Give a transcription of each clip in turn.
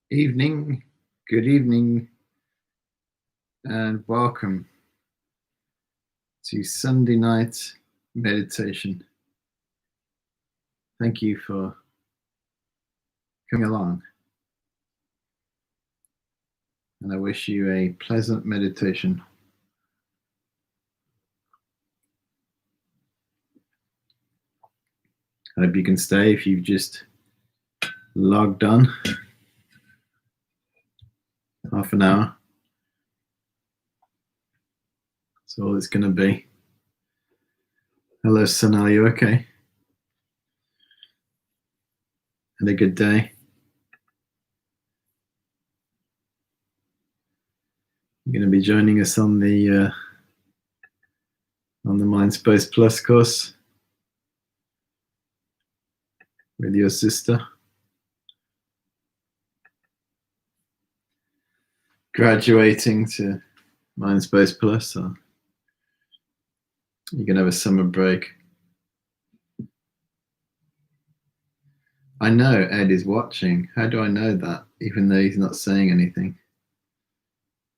Evening, good evening, and welcome to Sunday night meditation. Thank you for coming along, and I wish you a pleasant meditation. I hope you can stay if you've just logged on. Half an hour. That's all it's going to be. Hello, son. Are you okay? Had a good day? You're going to be joining us on the Mindspace Plus course with your sister. Graduating to Mindspace Plus, or you're going to have a summer break. I know Ed is watching. How do I know that, even though he's not saying anything?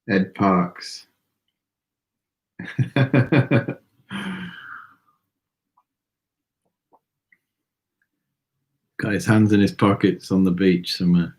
Ed Parks. Got his hands in his pockets on the beach somewhere.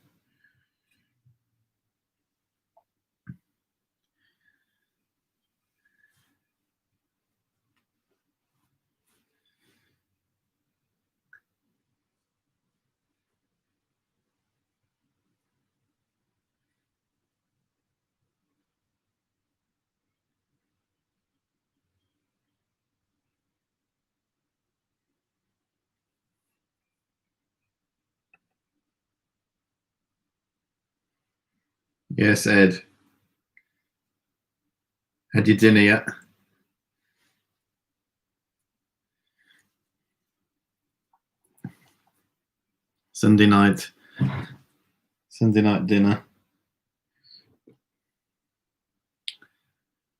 Yes, Ed. Had your dinner yet? Sunday night dinner.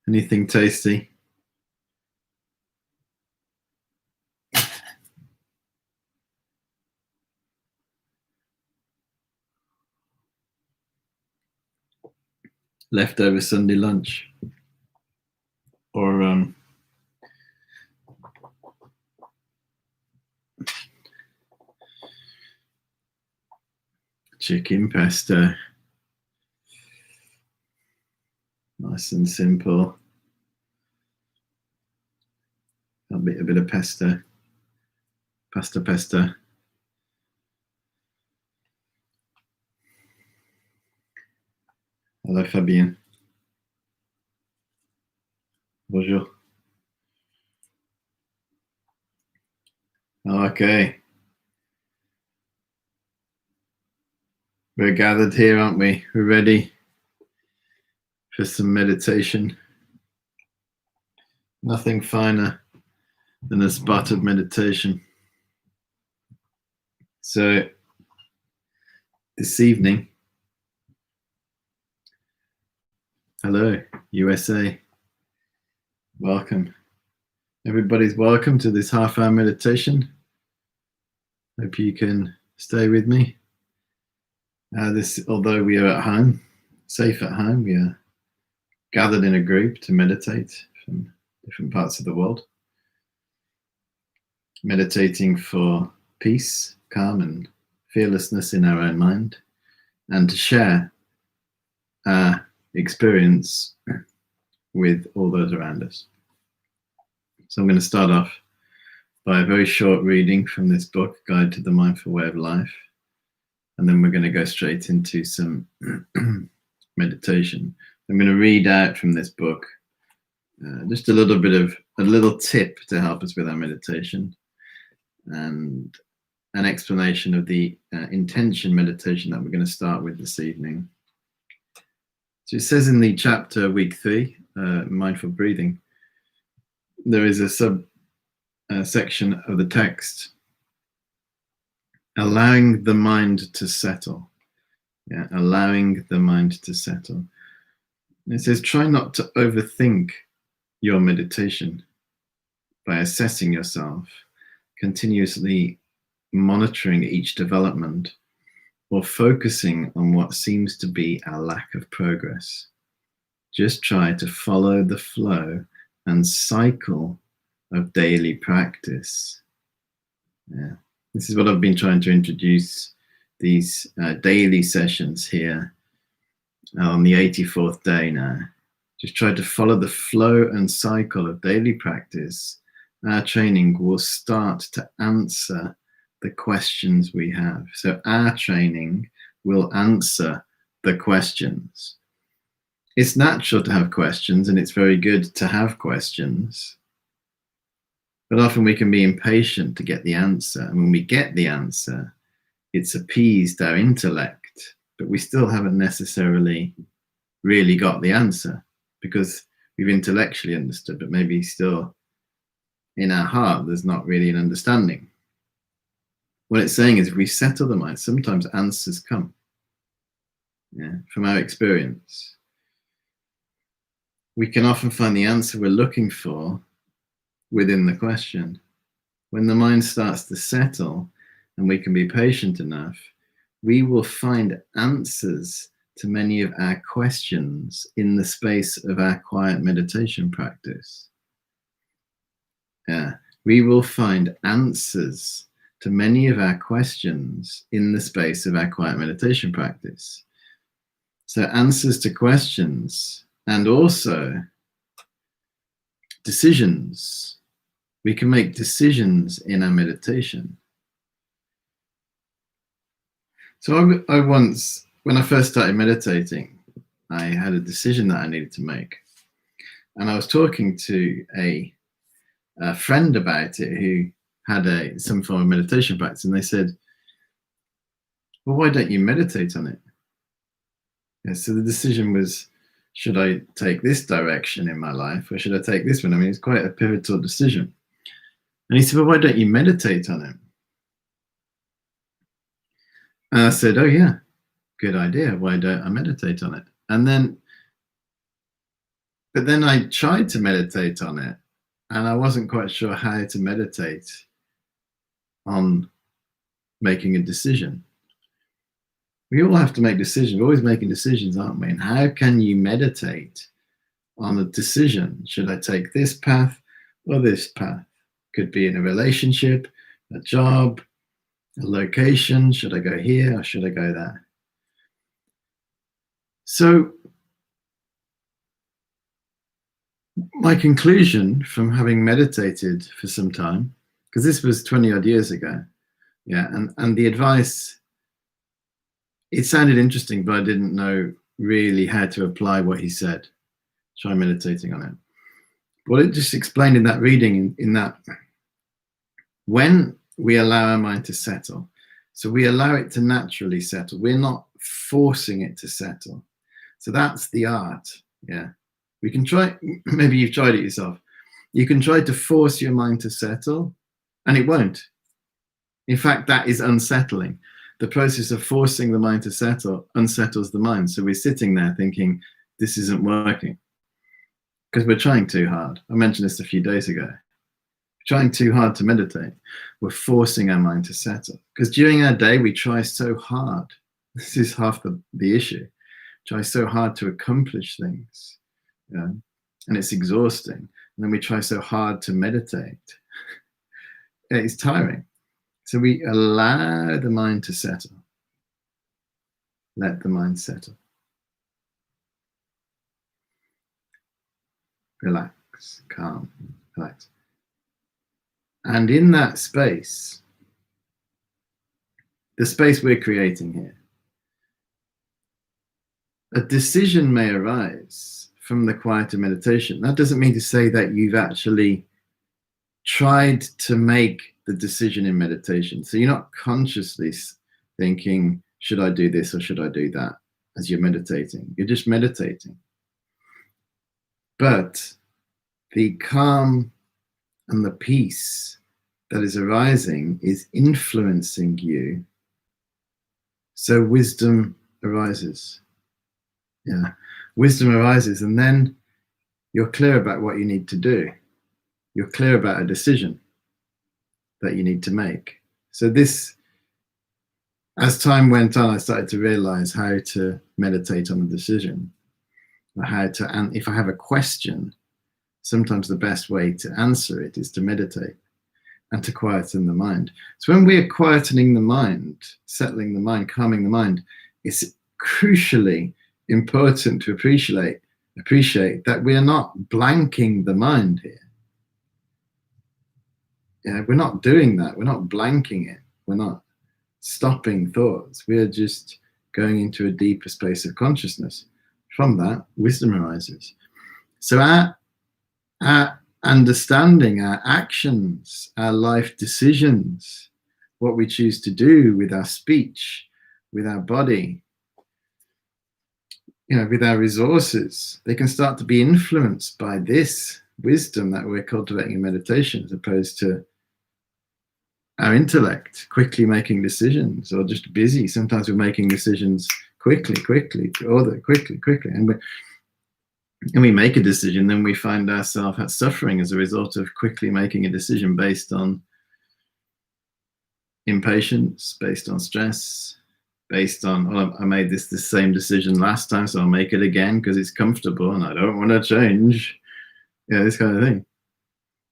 Anything tasty? Leftover Sunday lunch? Or chicken pesto? Nice and simple. A bit of pesto. Pesto. Hello, Fabien. Bonjour. Okay. We're gathered here, aren't we? We're ready for some meditation. Nothing finer than a spot of meditation. So this evening, hello, USA. Welcome. Everybody's welcome to this half-hour meditation. Hope you can stay with me. Although we are at home, safe at home, we are gathered in a group to meditate from different parts of the world. Meditating for peace, calm, and fearlessness in our own mind, and to share our experience with all those around us. So I'm going to start off by a very short reading from this book, Guide to the Mindful Way of Life, and then we're going to go straight into some meditation. I'm going to read out from this book just a little tip to help us with our meditation, and an explanation of the intention meditation that we're going to start with this evening. So it says in the chapter, week 3, mindful breathing, there is a section of the text, allowing the mind to settle. Yeah, allowing the mind to settle. And it says, try not to overthink your meditation by assessing yourself, continuously monitoring each development, or focusing on what seems to be a lack of progress. Just try to follow the flow and cycle of daily practice. Yeah. This is what I've been trying to introduce, these daily sessions here on the 84th day now. Just try to follow the flow and cycle of daily practice. Our training will start to answer the questions we have. So our training will answer the questions. It's natural to have questions, and it's very good to have questions. But often we can be impatient to get the answer. And when we get the answer, it's appeased our intellect, but we still haven't necessarily really got the answer, because we've intellectually understood, but maybe still in our heart, there's not really an understanding. What it's saying is, if we settle the mind, sometimes answers come, from our experience. We can often find the answer we're looking for within the question. When the mind starts to settle and we can be patient enough, we will find answers to many of our questions in the space of our quiet meditation practice. We will find answers to many of our questions in the space of our quiet meditation practice. So answers to questions, and also decisions. We can make decisions in our meditation. So I once, when I first started meditating, I had a decision that I needed to make. And I was talking to a friend about it who had some form of meditation practice, and they said, well, why don't you meditate on it? So the decision was, should I take this direction in my life, or should I take this one? I mean, it's quite a pivotal decision. And he said, well, why don't you meditate on it? And I said, oh yeah, good idea. Why don't I meditate on it? But then I tried to meditate on it, and I wasn't quite sure how to meditate on making a decision. We all have to make decisions. We're always making decisions, aren't we? And how can you meditate on a decision? Should I take this path or this path? Could be in a relationship, a job, a location. Should I go here or should I go there? So my conclusion from having meditated for some time, because this was 20 odd years ago, and the advice, it sounded interesting, but I didn't know really how to apply what he said. Try meditating on it. Well, it just explained in that reading, in that when we allow our mind to settle, so we allow it to naturally settle. We're not forcing it to settle. So that's the art. We can try, maybe you've tried it yourself. You can try to force your mind to settle, and it won't. In fact, that is unsettling. The process of forcing the mind to settle unsettles the mind. So we're sitting there thinking, this isn't working, because we're trying too hard. I mentioned this a few days ago. We're trying too hard to meditate. We're forcing our mind to settle. Because during our day, we try so hard. This is half the issue. Try so hard to accomplish things. And it's exhausting. And then we try so hard to meditate. It's tiring. So we allow the mind to settle. Let the mind settle. Relax, calm, relax. And in that space, the space we're creating here, a decision may arise from the quieter meditation. That doesn't mean to say that you've actually tried to make the decision in meditation. So you're not consciously thinking, should I do this or should I do that as you're meditating? You're just meditating. But the calm and the peace that is arising is influencing you. So wisdom arises. Wisdom arises, and then you're clear about what you need to do. You're clear about a decision that you need to make. So this, as time went on, I started to realize how to meditate on a decision, or how to, and if I have a question, sometimes the best way to answer it is to meditate and to quieten the mind. So when we're quietening the mind, settling the mind, calming the mind, it's crucially important to appreciate that we are not blanking the mind here. Yeah, we're not doing that. We're not blanking it. We're not stopping thoughts. We are just going into a deeper space of consciousness. From that, wisdom arises. So our understanding, our actions, our life decisions, what we choose to do with our speech, with our body, with our resources, they can start to be influenced by this wisdom that we're cultivating in meditation, as opposed to our intellect quickly making decisions, or just busy. Sometimes we're making decisions quickly, and we make a decision, then we find ourselves suffering as a result of quickly making a decision based on impatience, based on stress, based on, oh, I made this same decision last time, so I'll make it again because it's comfortable and I don't want to change. This kind of thing.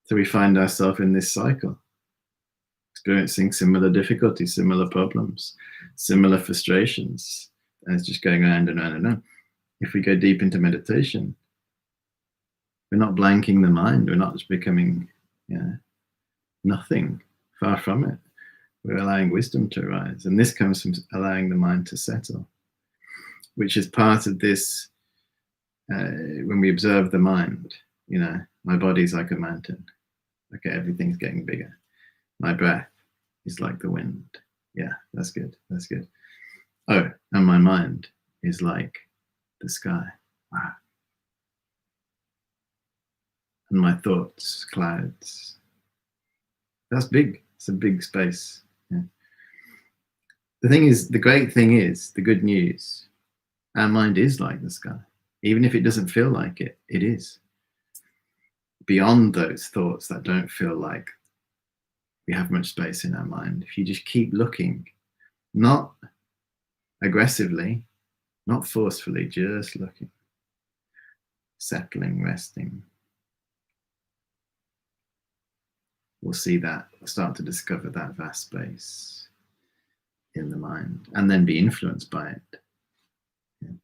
So we find ourselves in this cycle, experiencing similar difficulties, similar problems, similar frustrations, and it's just going around and around and around. If we go deep into meditation, we're not blanking the mind. We're not just becoming nothing. Far from it. We're allowing wisdom to arise. And this comes from allowing the mind to settle, which is part of this. When we observe the mind, my body's like a mountain. Okay, everything's getting bigger. My breath is like the wind. Yeah, that's good. That's good. Oh, and my mind is like the sky. Wow. And my thoughts, clouds. That's big. It's a big space. Yeah. The great thing is, the good news, our mind is like the sky. Even if it doesn't feel like it, it is. Beyond those thoughts that don't feel like we have much space in our mind, if you just keep looking, not aggressively, not forcefully, just looking, settling, resting, we'll see that, we'll start to discover that vast space in the mind, and then be influenced by it. Yeah.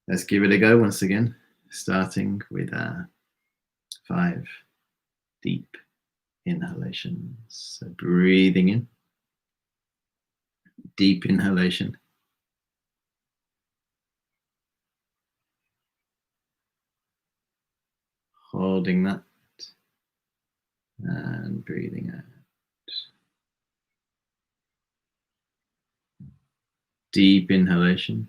Let's give it a go once again, starting with our 5 deep inhalations. So breathing in, deep inhalation. Holding that and breathing out. Deep inhalation.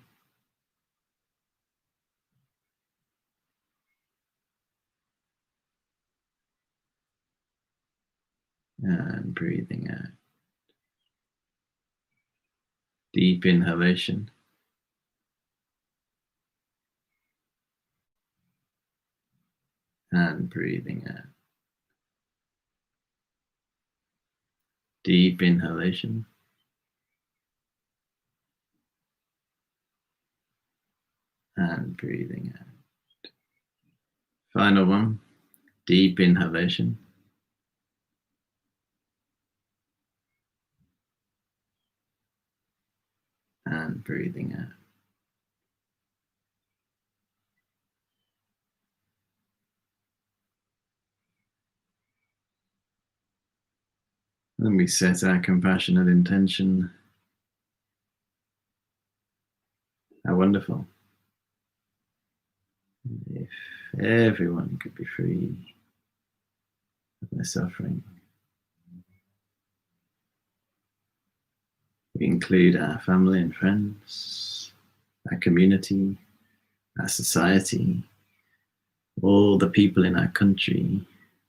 And breathing out. Deep inhalation. And breathing out. Deep inhalation. And breathing out. Final one. Deep inhalation. And breathing out. Then we set our compassionate intention. How wonderful. If everyone could be free of their suffering. We include our family and friends, our community, our society, all the people in our country,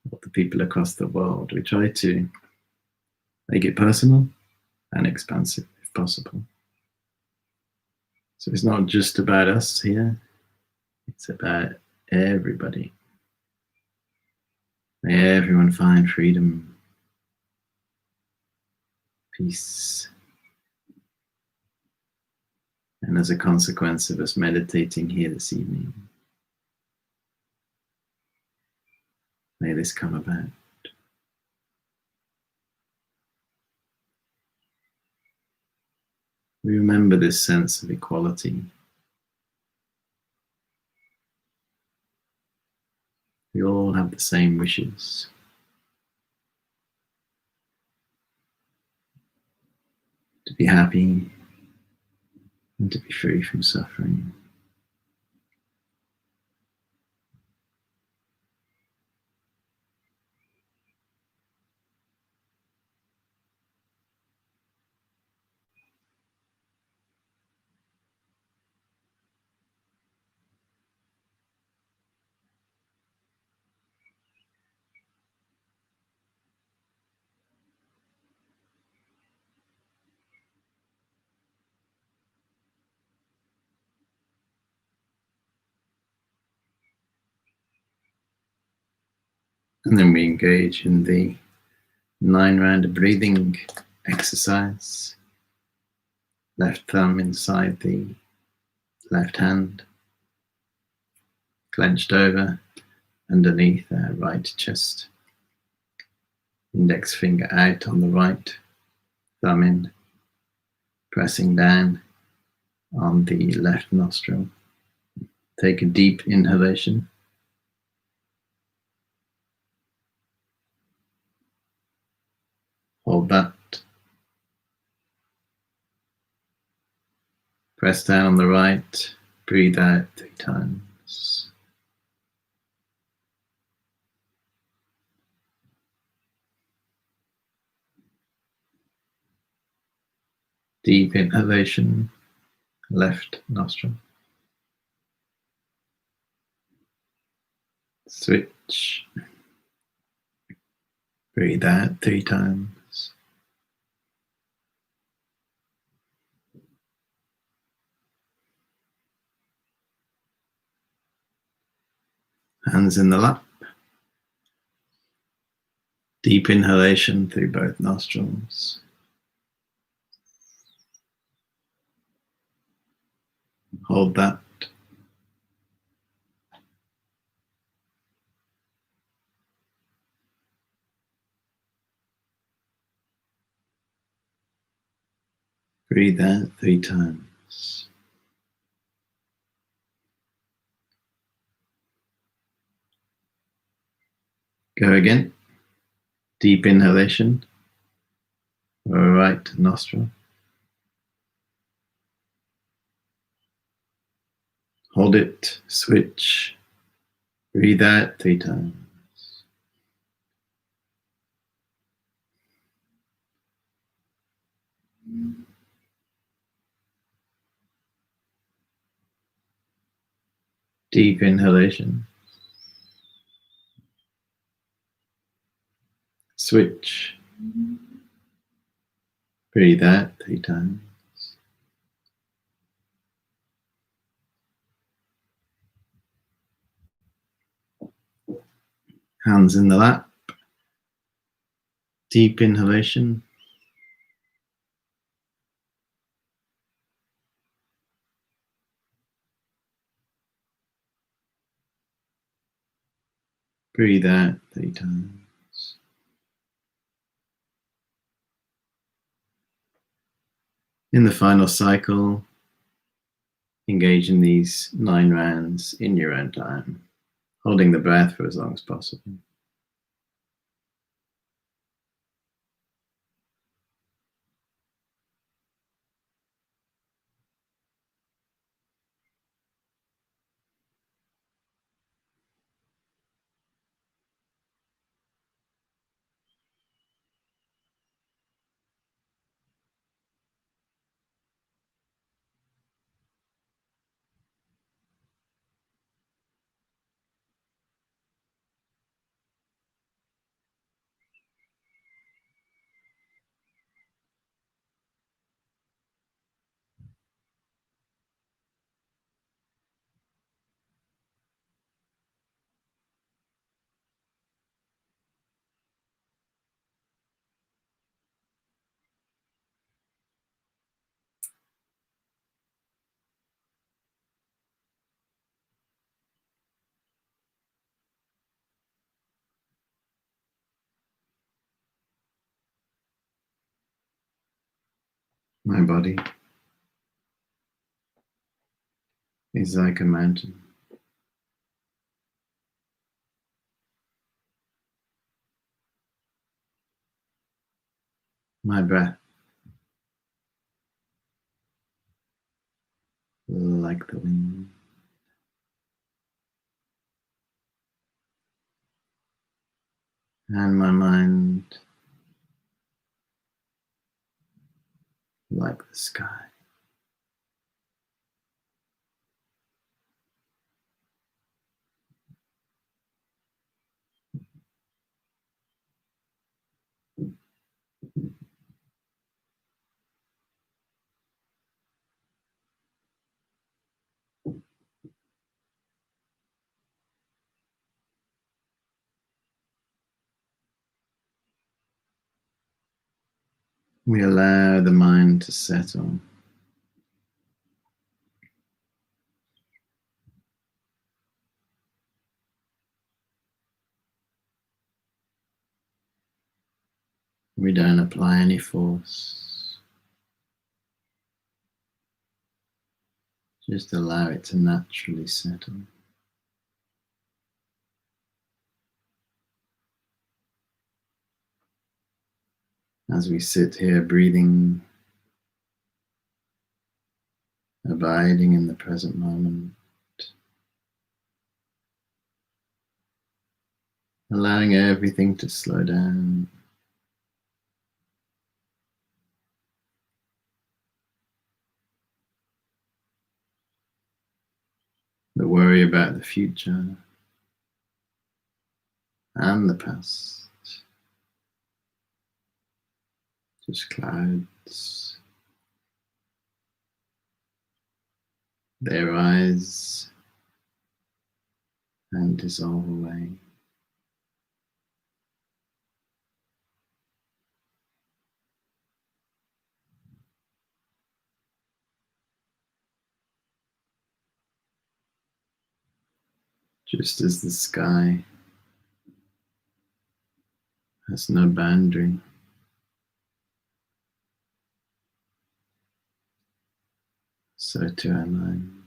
all the people across the world. We try to make it personal and expansive if possible. So it's not just about us here, it's about everybody. May everyone find freedom, peace, And as a consequence of us meditating here this evening, may this come about. We remember this sense of equality. We all have the same wishes. To be happy and to be free from suffering. And then we engage in the 9-round of breathing exercise. Left thumb inside the left hand, clenched over underneath our right chest. Index finger out on the right, thumb in, pressing down on the left nostril. Take a deep inhalation. Hold that. Press down on the right. Breathe out 3 times. Deep inhalation, left nostril. Switch. Breathe out 3 times. Hands in the lap. Deep inhalation through both nostrils. Hold that. Breathe out 3 times. Go again. Deep inhalation, right nostril. Hold it, switch. Breathe out 3 times. Deep inhalation. Switch. Breathe out 3 times. Hands in the lap. Deep inhalation. Breathe out 3 times. In the final cycle, engage in these 9 rounds in your own time, holding the breath for as long as possible. My body is like a mountain. My breath like the wind. And my mind like the sky. We allow the mind to settle. We don't apply any force. Just allow it to naturally settle. As we sit here breathing, abiding in the present moment, allowing everything to slow down. The worry about the future and the past, just clouds. They arise and dissolve away. Just as the sky has no boundary, so too am I.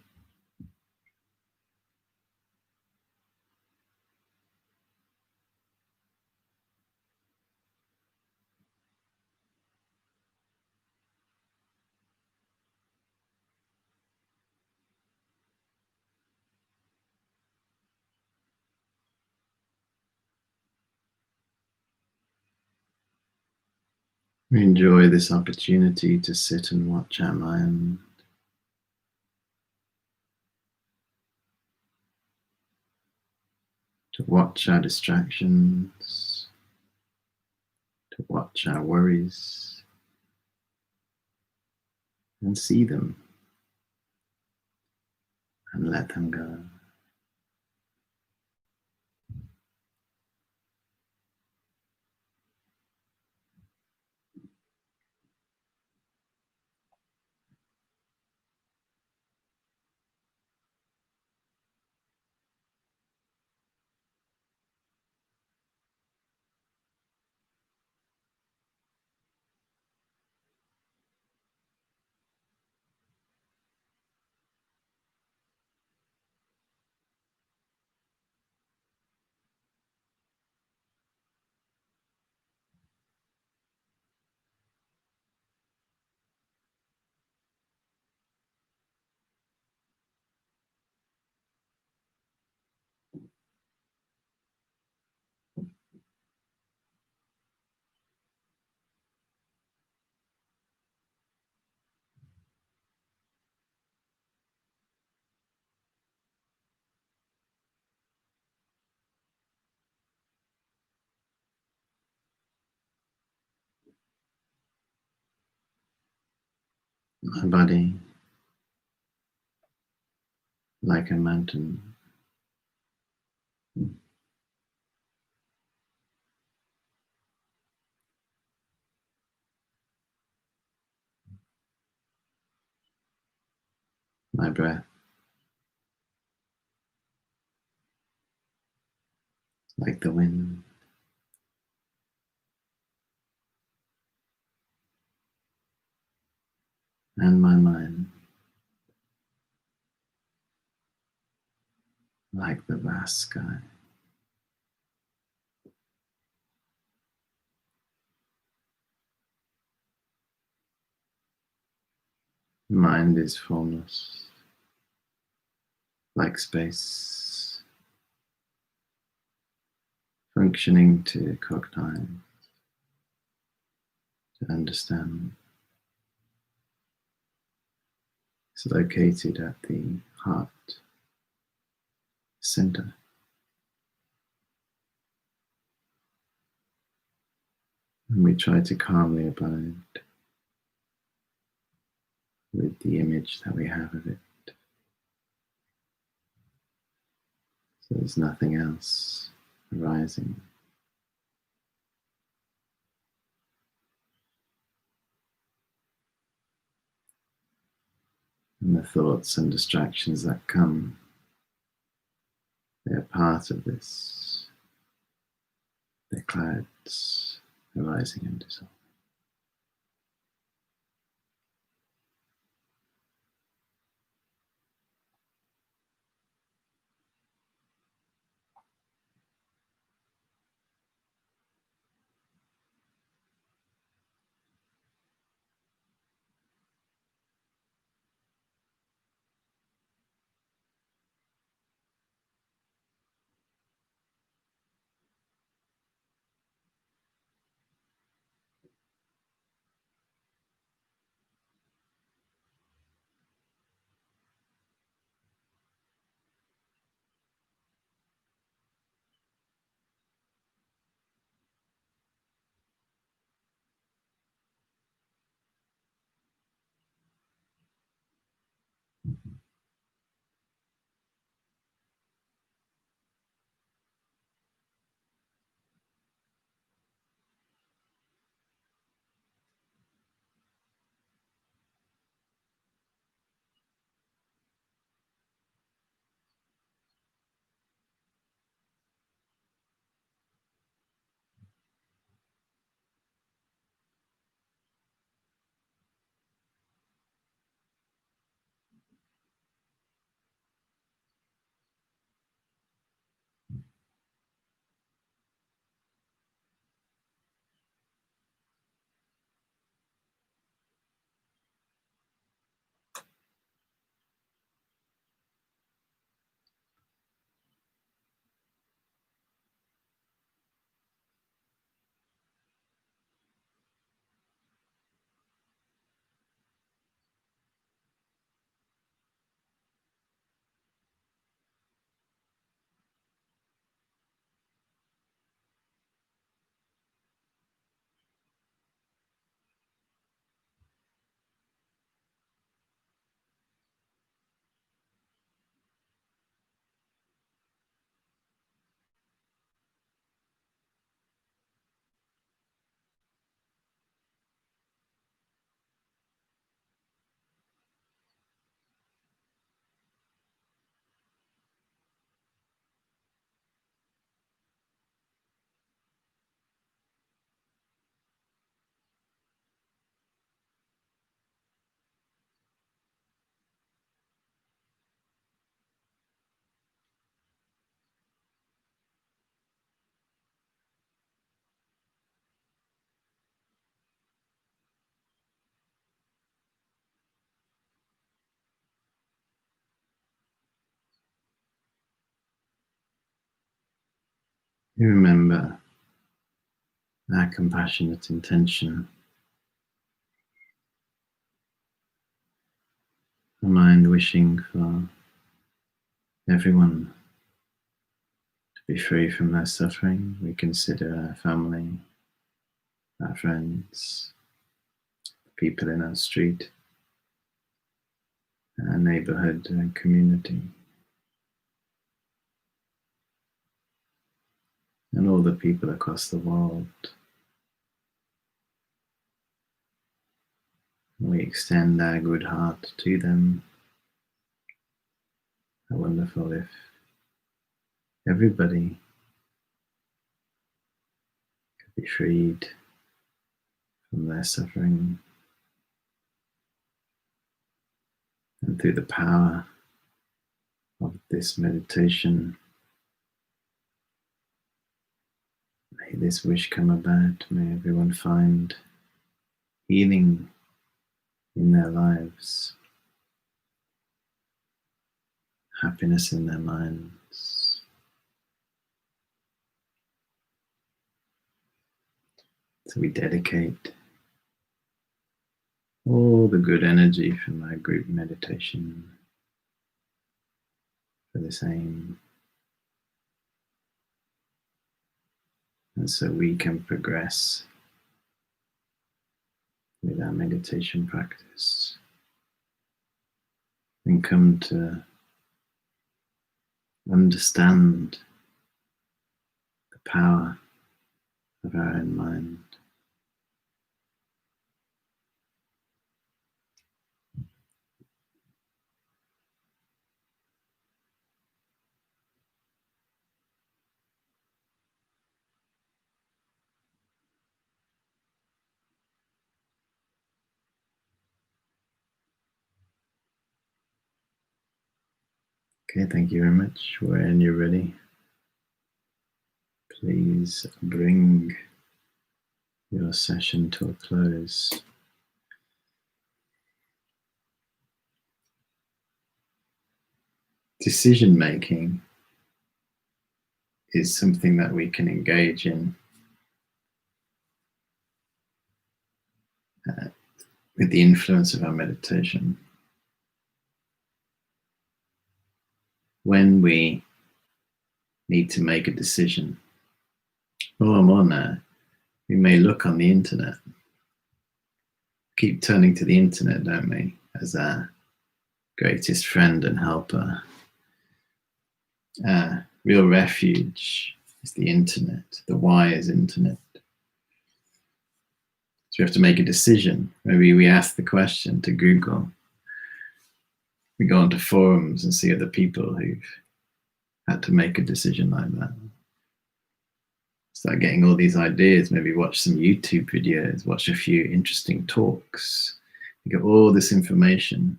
We enjoy this opportunity to sit and watch our mind, to watch our distractions, to watch our worries, and see them and let them go. My body like a mountain. My breath like the wind. and my mind, like the vast sky. Mind is formless, like space, functioning to cognize, to understand. It's located at the heart center. And we try to calmly abide with the image that we have of it. So there's nothing else arising. And the thoughts and distractions that come, they're part of this. They're clouds arising and dissolving. You remember that compassionate intention, the mind wishing for everyone to be free from their suffering. We consider our family, our friends, the people in our street, our neighborhood and community, and all the people across the world. We extend our good heart to them. How wonderful if everybody could be freed from their suffering. And through the power of this meditation, may this wish come about. May everyone find healing in their lives, happiness in their minds. So we dedicate all the good energy from our group meditation for this aim. And so we can progress with our meditation practice and come to understand the power of our own mind. Okay, thank you very much. When you're ready, please bring your session to a close. Decision making is something that we can engage in with the influence of our meditation. When we need to make a decision, oh, I'm on there, we may look on the internet. Keep turning to the internet, don't we, as our greatest friend and helper. Real refuge is the internet. The why is internet. So we have to make a decision. Maybe we ask the question to Google. We go onto forums and see other people who've had to make a decision like that. Start getting all these ideas. Maybe watch some YouTube videos, watch a few interesting talks. You get all this information.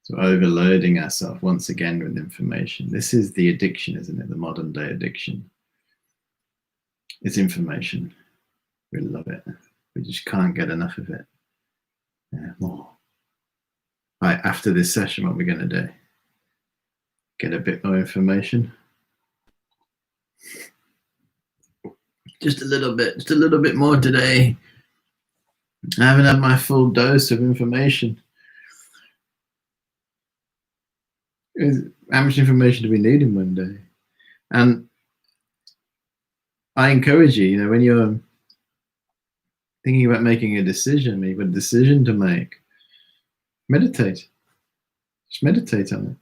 So overloading ourselves once again with information. This is the addiction, isn't it? The modern day addiction. It's information. We love it. We just can't get enough of it. Yeah, more. Right, after this session, what we're going to do? Get a bit more information. Just a little bit more today. I haven't had my full dose of information. How much information do we need in one day? And I encourage you, when you're thinking about making a decision, you've got a decision to make, meditate. Just meditate on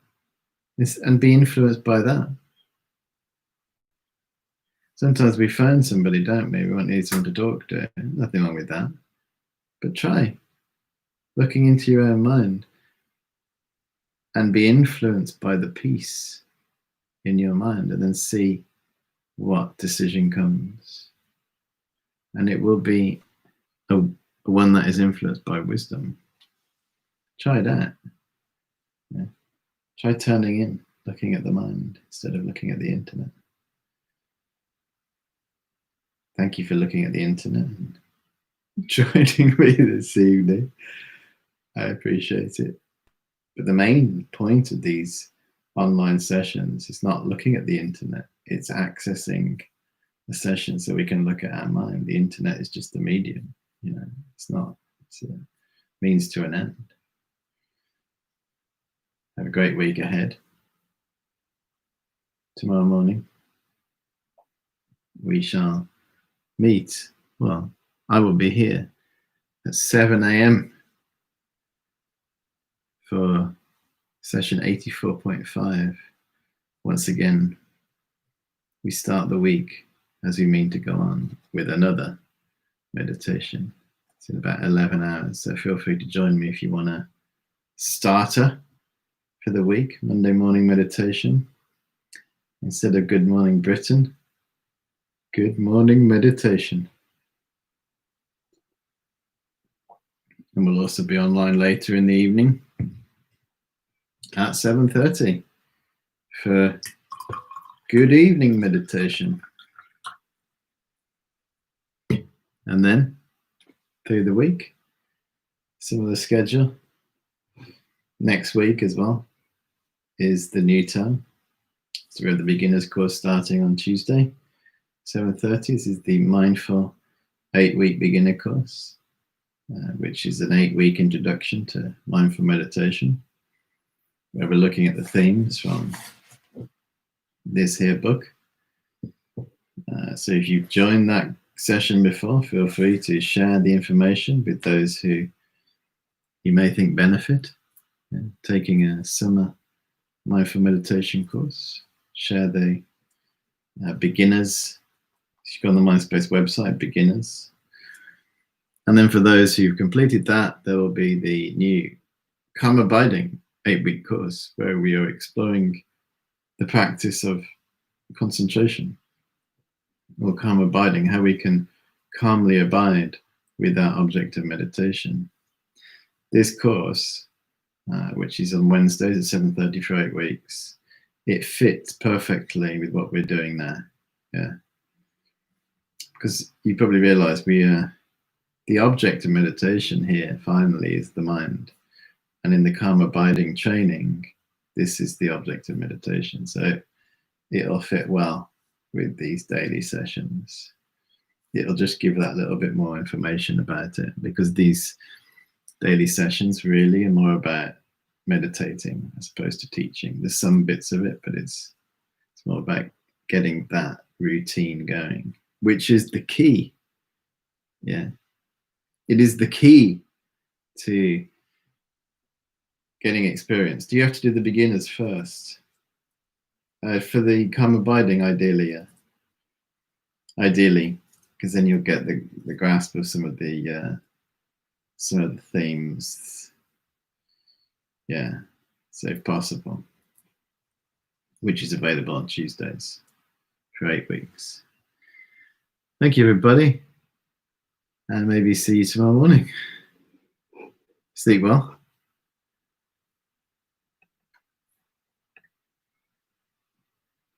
it and be influenced by that. Sometimes we phone somebody, don't we? We want need someone to talk to. Nothing wrong with that. But try looking into your own mind and be influenced by the peace in your mind, and then see what decision comes. And it will be one that is influenced by wisdom. Try that. Yeah. Try turning in, looking at the mind instead of looking at the internet. Thank you for looking at the internet and joining me this evening. I appreciate it. But the main point of these online sessions is not looking at the internet. It's accessing the session so we can look at our mind. The internet is just the medium. It's not. It's a means to an end. Have a great week ahead. Tomorrow morning, we shall meet. Well, I will be here at 7 a.m. for session 84.5. Once again, we start the week as we mean to go on with another meditation. It's in about 11 hours, so feel free to join me if you want a starter for the week, Monday morning meditation. Instead of Good Morning Britain, Good Morning Meditation. And we'll also be online later in the evening at 7:30 for good evening meditation. And then through the week, similar schedule. Next week as well is the new term. So we have the beginners course starting on Tuesday, 7:30. This is the mindful 8-week beginner course, which is an 8-week introduction to mindful meditation, where we're looking at the themes from this here book. So if you've joined that session before, feel free to share the information with those who you may think benefit taking a summer mindful meditation course. Share the beginners. You go on the Mindspace website, beginners. And then for those who've completed that, there will be the new Calm Abiding 8-week course, where we are exploring the practice of concentration, or calm abiding, how we can calmly abide with our object of meditation. This course, which is on Wednesdays at 7:30 for 8 weeks, it fits perfectly with what we're doing now. Yeah, because you probably realize the object of meditation here finally is the mind, and in the calm abiding training, this is the object of meditation. So it'll fit well with these daily sessions. It'll just give that little bit more information about it, because these daily sessions really are more about meditating as opposed to teaching. There's some bits of it, but it's more about getting that routine going, which is the key. Yeah, it is the key to getting experience. Do you have to do the beginners first? For the calm abiding, ideally, yeah. Ideally, because then you'll get the grasp of some of the themes. Yeah, so if possible, which is available on Tuesdays for 8 weeks. Thank you, everybody, and maybe see you tomorrow morning. Sleep well.